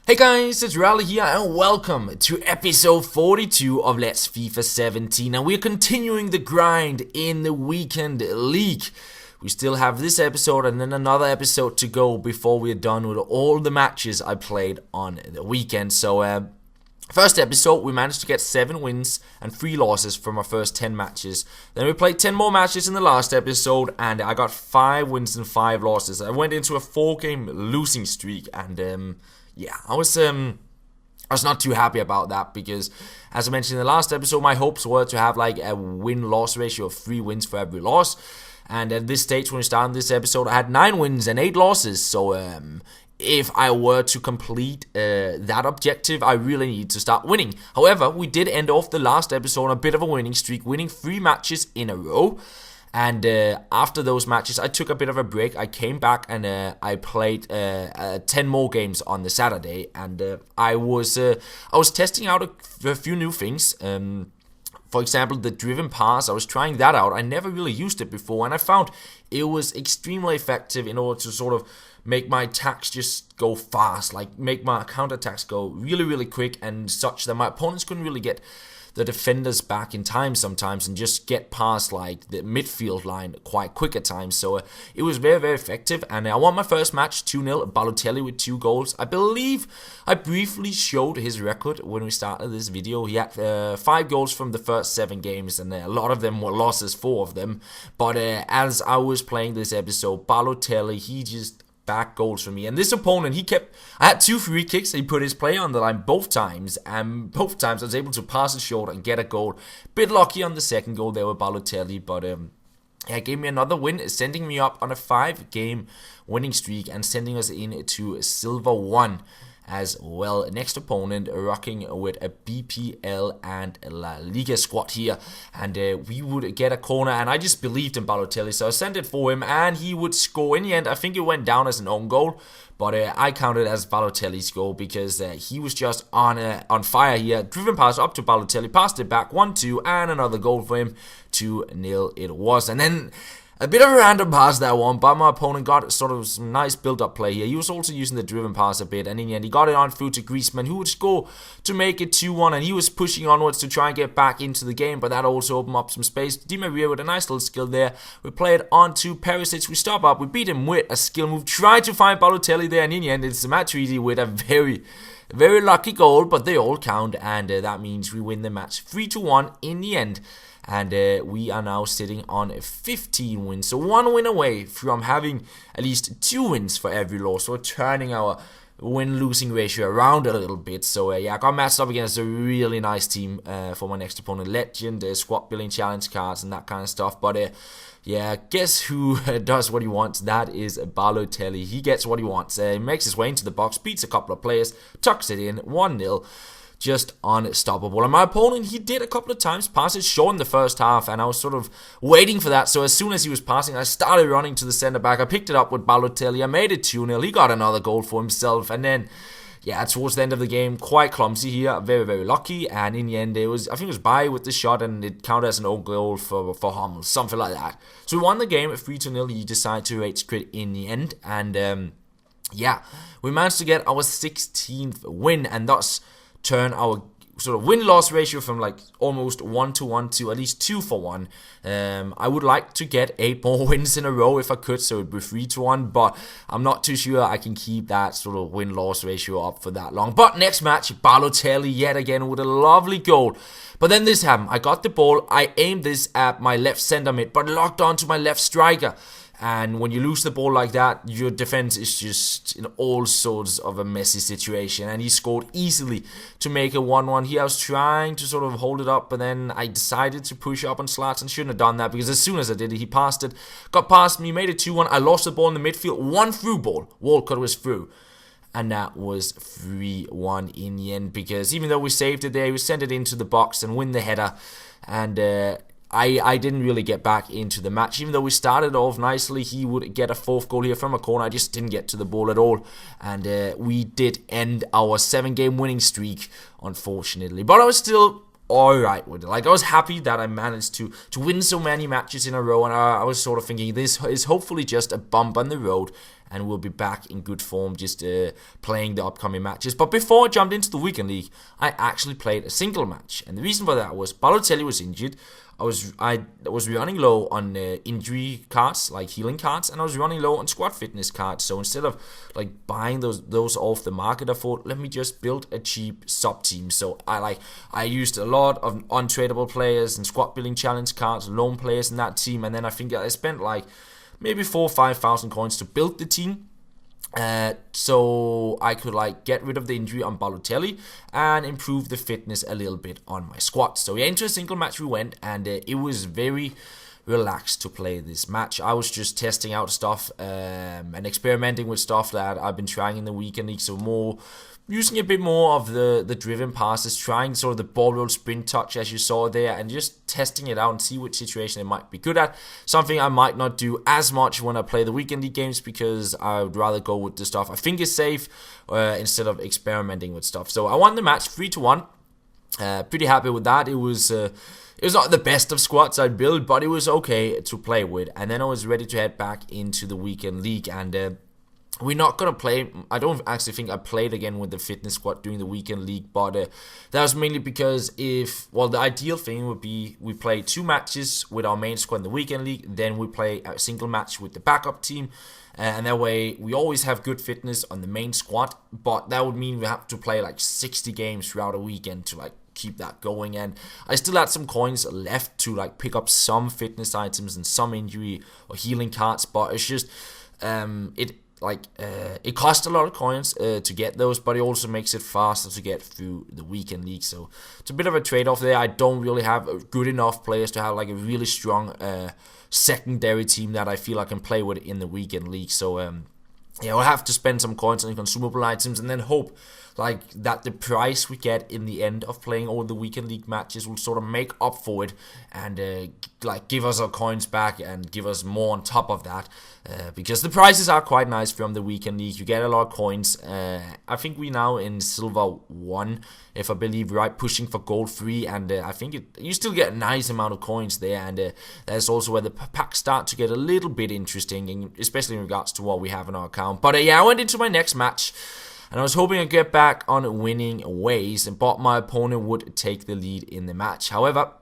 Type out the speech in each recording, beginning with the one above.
Hey guys, it's Ralle here and welcome to episode 42 of Let's FIFA 17, and we're continuing the grind in the weekend league. We still have this episode and then another episode to go before we're done with all the matches I played on the weekend. So first episode, we managed to get 7 wins and 3 losses from our first 10 matches. Then we played 10 more matches in the last episode, and I got 5 wins and 5 losses. I went into a 4-game losing streak, and yeah, I was not too happy about that because, as I mentioned in the last episode, my hopes were to have like a win-loss ratio of 3 wins for every loss. And at this stage, when we started this episode, I had 9 wins and 8 losses. So if I were to complete that objective, I really need to start winning. However, we did end off the last episode on a bit of a winning streak, winning 3 matches in a row. And after those matches, I took a bit of a break. I came back and I played 10 more games on the Saturday. And I was testing out a few new things. For example, the driven pass, I was trying that out. I never really used it before, and I found it was extremely effective in order to sort of make my attacks just go fast, like make my counterattacks go really, really quick, and such that my opponents couldn't really get the defenders back in time sometimes and just get past like the midfield line quite quick at times. So it was very, very effective, and I won my first match 2-0. Balotelli with 2 goals. I believe I briefly showed his record when we started this video. He had 5 goals from the first 7 games, and a lot of them were losses, 4 of them. But as I was playing this episode, Balotelli, he just back goals for me. And this opponent, I had 2 free kicks. He put his player on the line both times, and both times I was able to pass it short and get a goal. Bit lucky on the second goal there with Balotelli, but yeah, gave me another win, sending me up on a 5-game winning streak and sending us into Silver 1 as well. Next opponent, rocking with a BPL and La Liga squad here, and we would get a corner, and I just believed in Balotelli, so I sent it for him, and he would score. In the end, I think it went down as an own goal, but I counted it as Balotelli's goal because he was just on fire here. Driven pass up to Balotelli, passed it back, 1-2, and another goal for him, 2-0 it was. And then a bit of a random pass that one, but my opponent got sort of some nice build-up play here. He was also using the driven pass a bit, and in the end, he got it on through to Griezmann, who would score to make it 2-1, and he was pushing onwards to try and get back into the game, but that also opened up some space. Di Maria with a nice little skill there. We play it on to Perisic. We stop up. We beat him with a skill move. Tried to find Balotelli there, and in the end, it's Matuidi with a very, very lucky goal, but they all count, and that means we win the match 3-1 in the end. And we are now sitting on 15 wins. So 1 win away from having at least 2 wins for every loss. So turning our win-losing ratio around a little bit. So yeah, I got matched up against a really nice team for my next opponent. Legend, squad building challenge cards and that kind of stuff. But yeah, guess who does what he wants? That is Balotelli. He gets what he wants. He makes his way into the box, beats a couple of players, tucks it in, 1-0. Just unstoppable. And my opponent, he did a couple of times pass it short in the first half, and I was sort of waiting for that. So as soon as he was passing, I started running to the center back. I picked it up with Balotelli. I made it 2-0. He got another goal for himself, and then yeah, towards the end of the game, quite clumsy here, very, very lucky, and in the end, I think it was Baye with the shot, and it counted as an own goal for Hummel, something like that. So we won the game at 3-0. He decided to rage quit in the end, and yeah, we managed to get our 16th win, and thus turn our sort of win-loss ratio from like almost 1-1 to at least 2-1. I would like to get 8 more wins in a row if I could, so it'd be 3-1, but I'm not too sure I can keep that sort of win-loss ratio up for that long. But next match, Balotelli yet again with a lovely goal. But then this happened. I got the ball, I aimed this at my left center mid, but locked onto my left striker. And when you lose the ball like that, your defense is just in all sorts of a messy situation. And he scored easily to make a 1-1 here. I was trying to sort of hold it up, but then I decided to push up on Slats and shouldn't have done that, because as soon as I did it, he passed it, got past me, made it 2-1. I lost the ball in the midfield, 1 through ball. Walcott was through. And that was 3-1 in the end, because even though we saved it there, we sent it into the box and win the header. And I didn't really get back into the match. Even though we started off nicely, he would get a 4th goal here from a corner. I just didn't get to the ball at all. And we did end our 7-game winning streak, unfortunately. But I was still alright with it. Like, I was happy that I managed to win so many matches in a row. And I was sort of thinking, this is hopefully just a bump on the road. and we'll be back in good form just playing the upcoming matches. But before I jumped into the weekend league, I actually played a single match, and the reason for that was Balotelli was injured. I was running low on injury cards, like healing cards, and I was running low on squad fitness cards. So instead of like buying those off the market, I thought, let me just build a cheap sub team. So I used a lot of untradeable players and squad building challenge cards, loan players in that team, and then I think I spent like maybe 4,000 or 5,000 coins to build the team. So I could like get rid of the injury on Balotelli and improve the fitness a little bit on my squad. So yeah, into a single match we went, and it was very relaxed to play this match. I was just testing out stuff and experimenting with stuff that I've been trying in the weekend league. So more using a bit more of the driven passes, trying sort of the ball roll sprint touch as you saw there, and just testing it out and see which situation it might be good at. Something I might not do as much when I play the weekend league games, because I would rather go with the stuff I think is safe instead of experimenting with stuff. So I won the match 3-1. Pretty happy with that. It was not the best of squads I'd build, but it was okay to play with. And then I was ready to head back into the weekend league, and we're not going to play. I don't actually think I played again with the fitness squad during the weekend league, but that was mainly because the ideal thing would be we play 2 matches with our main squad in the weekend league, then we play a single match with the backup team, and that way we always have good fitness on the main squad, but that would mean we have to play like 60 games throughout a weekend to like keep that going. And I still had some coins left to like pick up some fitness items and some injury or healing cards, but it's just it costs a lot of coins to get those, but it also makes it faster to get through the weekend league. So it's a bit of a trade-off there. I don't really have good enough players to have like a really strong secondary team that I feel I can play with in the weekend league. So yeah, we'll have to spend some coins on consumable items and then hope like that the price we get in the end of playing all the weekend league matches will sort of make up for it and like give us our coins back and give us more on top of that, because the prices are quite nice from the weekend league. You get a lot of coins. I think we now in silver 1, if I believe right, pushing for gold 3, and I think you still get a nice amount of coins there, and that's also where the packs start to get a little bit interesting, especially in regards to what we have in our account. But yeah, I went into my next match, and I was hoping I'd get back on winning ways, but my opponent would take the lead in the match. However,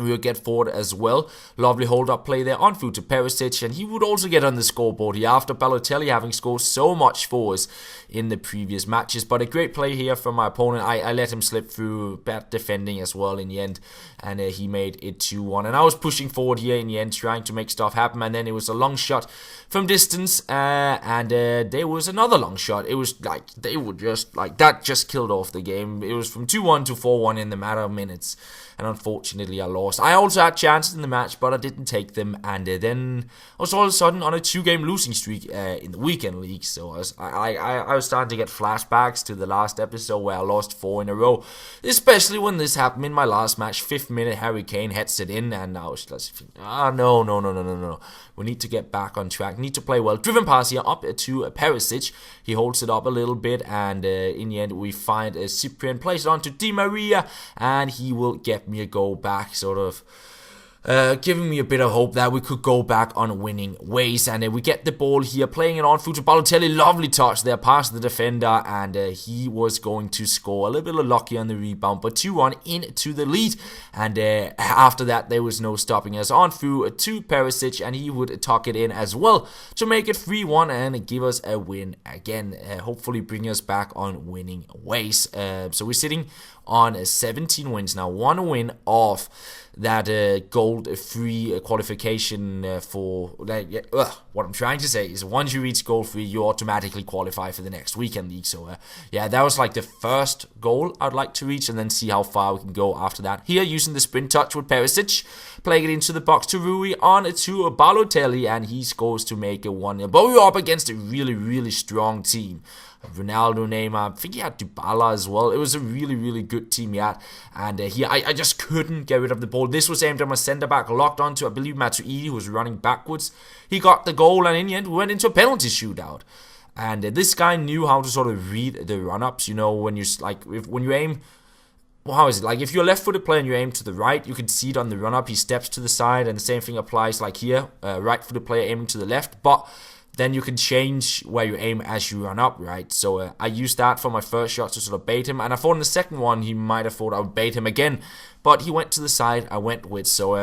we would get forward as well. Lovely hold-up play there on through to Perisic, and he would also get on the scoreboard here after Balotelli having scored so much for us in the previous matches. But a great play here from my opponent. I let him slip through, bad defending as well in the end, and he made it 2-1. And I was pushing forward here in the end, trying to make stuff happen, and then it was a long shot from distance, and there was another long shot. It was like, they were just, like, that just killed off the game. It was from 2-1 to 4-1 in the matter of minutes, and unfortunately I lost. I also had chances in the match, but I didn't take them, and then I was all of a sudden on a 2-game losing streak in the weekend league. So I was starting to get flashbacks to the last episode where I lost 4 in a row, especially when this happened in my last match. 5th minute, Harry Kane heads it in, and I was just thinking, no. We need to get back on track, need to play well. Driven pass here up to Perisic. He holds it up a little bit, and in the end we find Cyprian, plays it on to Di Maria, and he will get me a goal back, sort of giving me a bit of hope that we could go back on winning ways. And we get the ball here, playing it on through to Balotelli. Lovely touch there, past the defender, and he was going to score. A little bit of lucky on the rebound, but 2-1 into the lead. And after that, there was no stopping us. On through to Perisic, and he would tuck it in as well to make it 3-1 and give us a win again. Hopefully bring us back on winning ways. So we're sitting on 17 wins now, 1 win off that gold-free qualification for... what I'm trying to say is once you reach gold-free, you automatically qualify for the next weekend league. So, yeah, that was like the first goal I'd like to reach, and then see how far we can go after that. Here, using the sprint touch with Perisic, playing it into the box to Rui, on to Balotelli, and he scores to make it 1-0. But we were up against a really, really strong team. Ronaldo, Neymar, I think he had Balo as well. It was a really, really good team he had. And here, I just couldn't get rid of the ball. This was aimed at my centre-back, locked onto, I believe, Matuidi, who was running backwards. He got the goal, and in the end, we went into a penalty shootout. And this guy knew how to sort of read the run-ups. You know, when you, like, when you aim... Well, how is it? Like, if you're a left-footed player and you aim to the right, you can see it on the run-up. He steps to the side, and the same thing applies, like here. Right-footed player aiming to the left. But then you can change where you aim as you run up, right? So I used that for my first shot to sort of bait him, and I thought in the second one he might have thought I would bait him again, but he went to the side I went with. So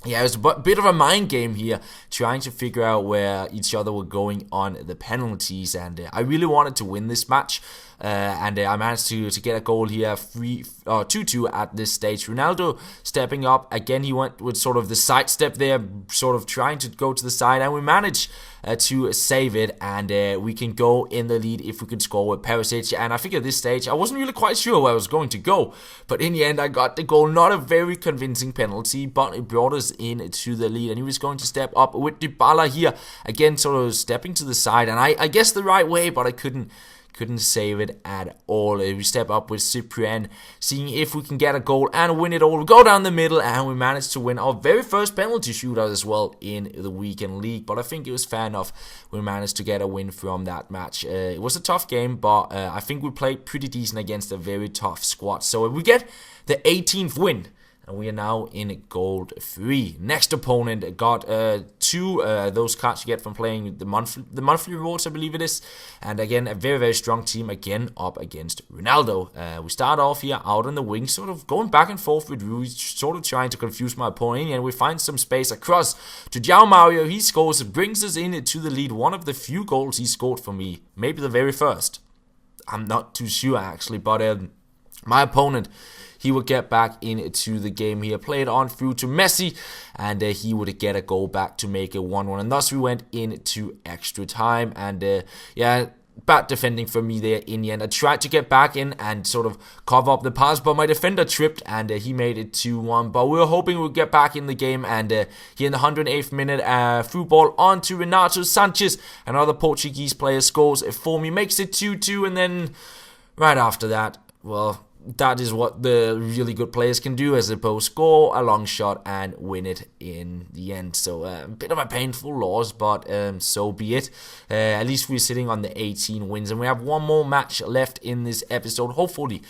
yeah, it was a bit of a mind game here, trying to figure out where each other were going on the penalties, and I really wanted to win this match, and I managed to get a goal here, 2-2 at this stage. Ronaldo stepping up, again he went with sort of the side step there, sort of trying to go to the side, and we managed to save it, and we can go in the lead if we could score with Perisic. And I think at this stage I wasn't really quite sure where I was going to go, but in the end I got the goal. Not a very convincing penalty, but it brought us into the lead, and he was going to step up with Balo here, again sort of stepping to the side, and I guess the right way, but I couldn't save it at all. We step up with Cyprian, seeing if we can get a goal and win it all. We go down the middle, and we managed to win our very first penalty shootout as well in the weekend league, but I think it was fair enough. We managed to get a win from that match. It was a tough game, but I think we played pretty decent against a very tough squad. So we get the 18th win, and we are now in gold 3. Next opponent got 2 those cards you get from playing the monthly rewards, I believe it is. And again, a very, very strong team again up against Ronaldo. We start off here out on the wing, sort of going back and forth with Rui, sort of trying to confuse my opponent, and we find some space across to João Mario. He scores, brings us into the lead. One of the few goals he scored for me, maybe the very first. I'm not too sure actually, but my opponent, he would get back into the game here, play it on through to Messi, and he would get a goal back to make it 1-1. And thus we went into extra time, and yeah, bad defending from me there in the end. I tried to get back in and sort of cover up the pass, but my defender tripped, and he made it 2-1. But we were hoping we'd get back in the game, and here in the 108th minute, through ball on to Renato Sanchez. Another Portuguese player scores for me, makes it 2-2, and then right after that, well, that is what the really good players can do, as opposed score a long shot and win it in the end. So a bit of a painful loss, but so be it. At least we're sitting on the 18 wins, and we have one more match left in this episode, hopefully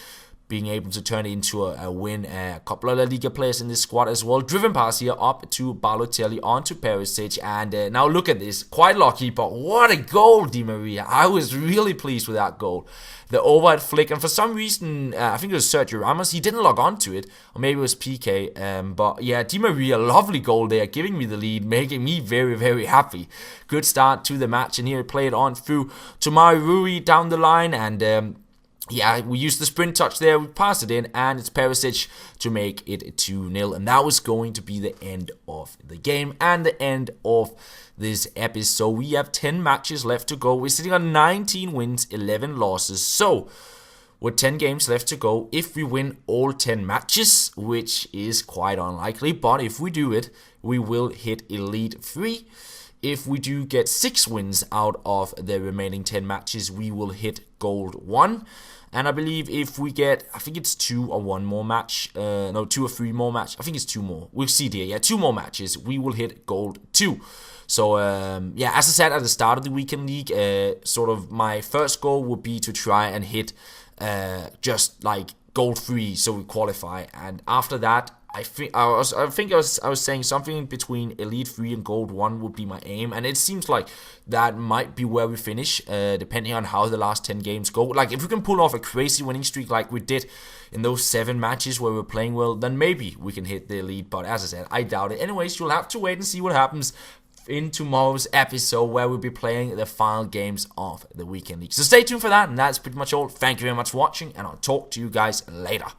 being able to turn it into a win. A couple of La Liga players in this squad as well. Driven pass here up to Balotelli, on to Perisic, and now look at this. Quite lucky, but what a goal, Di Maria. I was really pleased with that goal. The overhead flick, and for some reason, I think it was Sergio Ramos, he didn't log on to it, or maybe it was PK, but yeah, Di Maria, lovely goal there, giving me the lead, making me very, very happy. Good start to the match, and here play it on through to Mario Rui down the line, and yeah, we used the sprint touch there, we passed it in, and it's Perisic to make it 2-0. And that was going to be the end of the game and the end of this episode. We have 10 matches left to go. We're sitting on 19 wins, 11 losses. So, with 10 games left to go, if we win all 10 matches, which is quite unlikely, but if we do it, we will hit Elite 3. If we do get 6 wins out of the remaining 10 matches, we will hit Gold 1. And I believe if we get, I think it's 2 or 1 more match, no, 2 or 3 more match, I think it's 2 more, we'll see there, yeah, 2 more matches, we will hit Gold 2. So, yeah, as I said at the start of the weekend league, sort of my first goal would be to try and hit just like Gold 3, so we qualify, and after that, I think I was saying something between Elite 3 and Gold 1 would be my aim, and it seems like that might be where we finish, depending on how the last 10 games go. Like, if we can pull off a crazy winning streak like we did in those 7 matches where we're playing well, then maybe we can hit the Elite, but as I said, I doubt it. Anyways, you'll have to wait and see what happens in tomorrow's episode, where we'll be playing the final games of the weekend league. So stay tuned for that, and that's pretty much all. Thank you very much for watching, and I'll talk to you guys later.